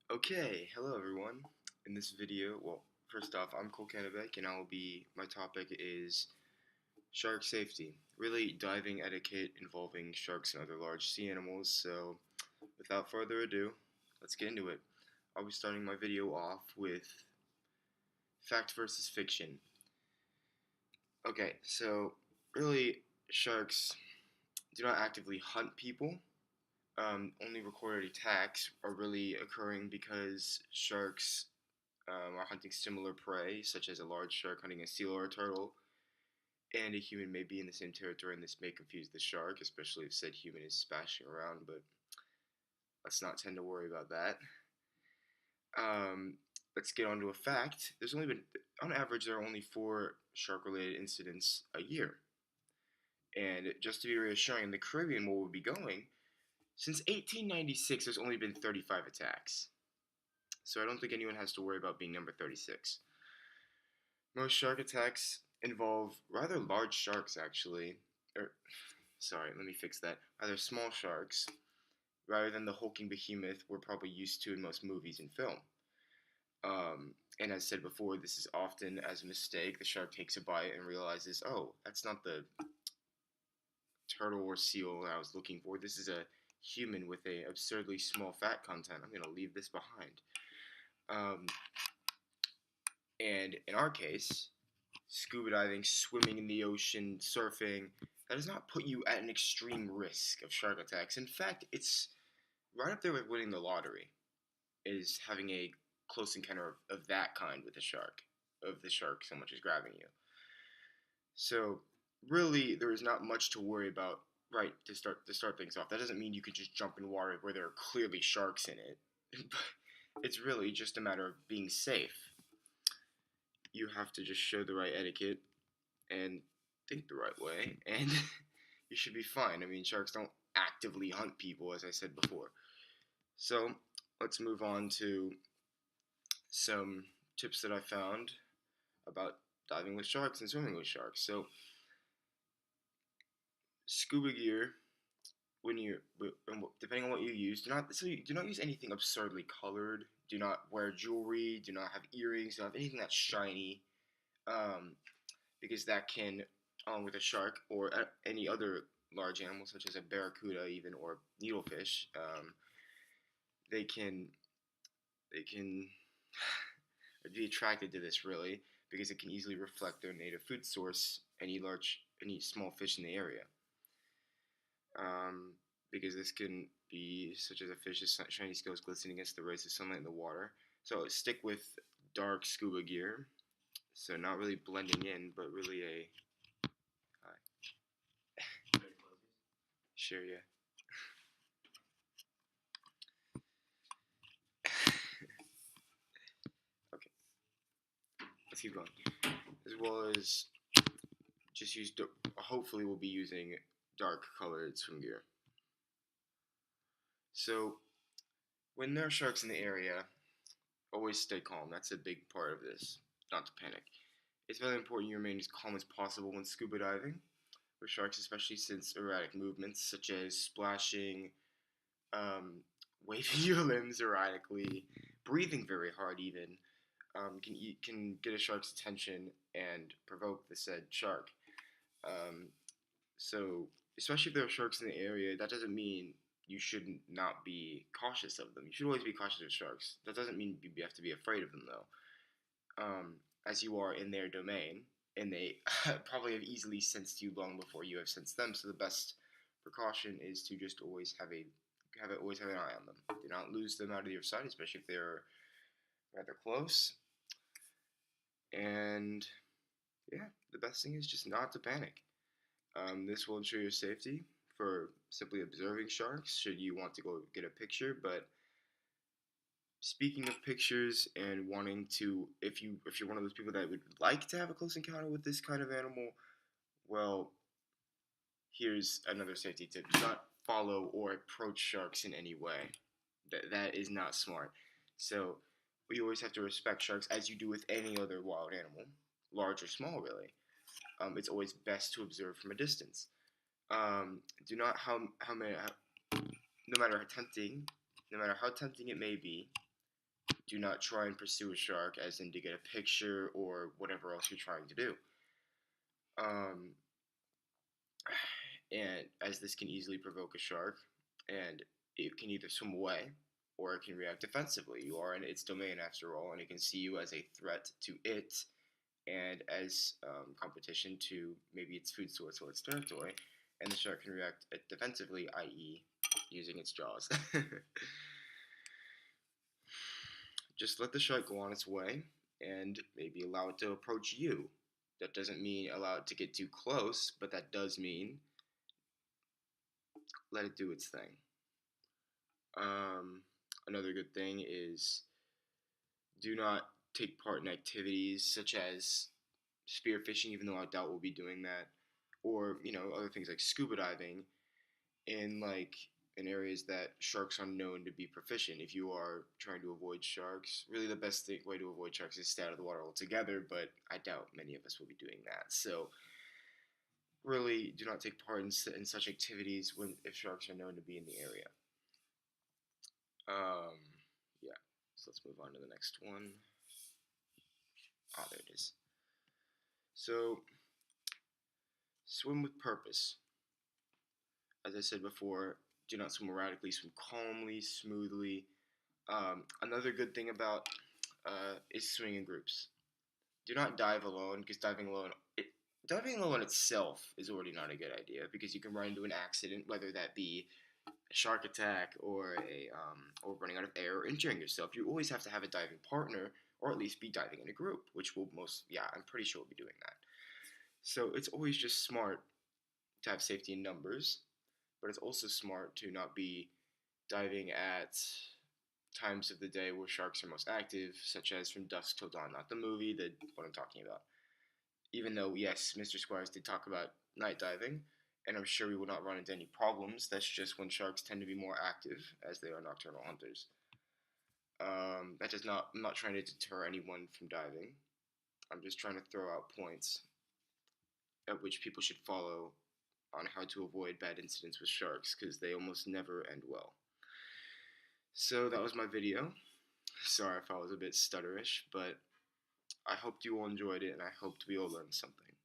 Okay, hello everyone. In this video, first off, I'm Kennebeck, and my topic is shark safety. Really diving etiquette involving sharks and other large sea animals. So, without further ado, let's get into it. I'll be starting my video off with fact versus fiction. Okay, so really, sharks do not actively hunt people. Only recorded attacks are really occurring because sharks are hunting similar prey, such as a large shark hunting a seal or a turtle, and a human may be in the same territory, and this may confuse the shark, especially if said human is splashing around, but let's not tend to worry about that. Um, let's get on to a fact. On average, there are only 4 shark-related incidents a year. And just to be reassuring, in the Caribbean, where we'll be going, since 1896, there's only been 35 attacks. So I don't think anyone has to worry about being number 36. Most shark attacks involve rather large sharks, actually. Sorry, let me fix that. Rather small sharks, rather than the hulking behemoth we're probably used to in most movies and film. And as said before, this is often as a mistake. The shark takes a bite and realizes, oh, that's not the turtle or seal I was looking for. This is a human with a absurdly small fat content. I'm going to leave this behind. And in our case, scuba diving, swimming in the ocean, surfing, that does not put you at an extreme risk of shark attacks. In fact, it's right up there with winning the lottery, is having a close encounter of that kind with a shark, of the shark so much as grabbing you. So really, there is not much to worry about, right, to start things off. That doesn't mean you can just jump in water where there are clearly sharks in it. It's really just a matter of being safe. You have to just show the right etiquette and think the right way, and you should be fine. I mean, sharks don't actively hunt people, as I said before. So let's move on to some tips that I found about diving with sharks and swimming with sharks. So scuba gear, when you depending on what you use, do not use anything absurdly colored. Do not wear jewelry. Do not have earrings. Do not have anything that's shiny, because that can, with a shark or any other large animal such as a barracuda, even, or needlefish, they can be attracted to this, really, because it can easily reflect their native food source, any small fish in the area. Because this can be such as a fish's shiny scales glistening against the rays of sunlight in the water. So stick with dark scuba gear, so not really blending in, but really a sure, yeah. Okay, let's keep going. As well as just hopefully we'll be using dark colored swim gear. So when there are sharks in the area, always stay calm. That's a big part of this, not to panic. It's very important you remain as calm as possible when scuba diving with sharks, especially since erratic movements such as splashing, waving your limbs erratically, breathing very hard even, can get a shark's attention and provoke the said shark. So, especially if there are sharks in the area, that doesn't mean you should not be cautious of them. You should always be cautious of sharks. That doesn't mean you have to be afraid of them, though, as you are in their domain, and they probably have easily sensed you long before you have sensed them. So the best precaution is to just always have an eye on them. Do not lose them out of your sight, especially if they're rather close. And yeah, the best thing is just not to panic. This will ensure your safety for simply observing sharks should you want to go get a picture. But speaking of pictures and wanting to, if you're one of those people that would like to have a close encounter with this kind of animal, well, here's another safety tip. Do not follow or approach sharks in any way. That is not smart. So we always have to respect sharks as you do with any other wild animal, large or small, really. It's always best to observe from a distance. Do not no matter how tempting it may be, Do not try and pursue a shark as in to get a picture or whatever else you're trying to do. Um, and as this can easily provoke a shark, and it can either swim away or it can react defensively. You are in its domain after all, and it can see you as a threat to it and as competition to maybe its food source or its territory. And the shark can react defensively, i.e., using its jaws. Just let the shark go on its way and maybe allow it to approach you. That doesn't mean allow it to get too close, but that does mean let it do its thing. Another good thing is do not take part in activities such as spearfishing, even though I doubt we'll be doing that, or other things like scuba diving in areas that sharks are known to be proficient. If you are trying to avoid sharks, really the best way to avoid sharks is stay out of the water altogether. But I doubt many of us will be doing that. So really, do not take part in such activities if sharks are known to be in the area. Yeah. So let's move on to the next one. Ah, there it is. So, swim with purpose. As I said before, do not swim erratically, swim calmly, smoothly. Another good thing about is swimming in groups. Do not dive alone, because diving alone itself is already not a good idea, because you can run into an accident, whether that be a shark attack or or running out of air or injuring yourself. You always have to have a diving partner, or at least be diving in a group, which I'm pretty sure we'll be doing that. So it's always just smart to have safety in numbers, but it's also smart to not be diving at times of the day where sharks are most active, such as from dusk till dawn. Not the movie, what I'm talking about. Even though, yes, Mr. Squires did talk about night diving, and I'm sure we will not run into any problems. That's just when sharks tend to be more active, as they are nocturnal hunters. That does not. I'm not trying to deter anyone from diving. I'm just trying to throw out points at which people should follow on how to avoid bad incidents with sharks, because they almost never end well. So that was my video. Sorry if I was a bit stutterish, but I hoped you all enjoyed it, and I hoped we all learned something.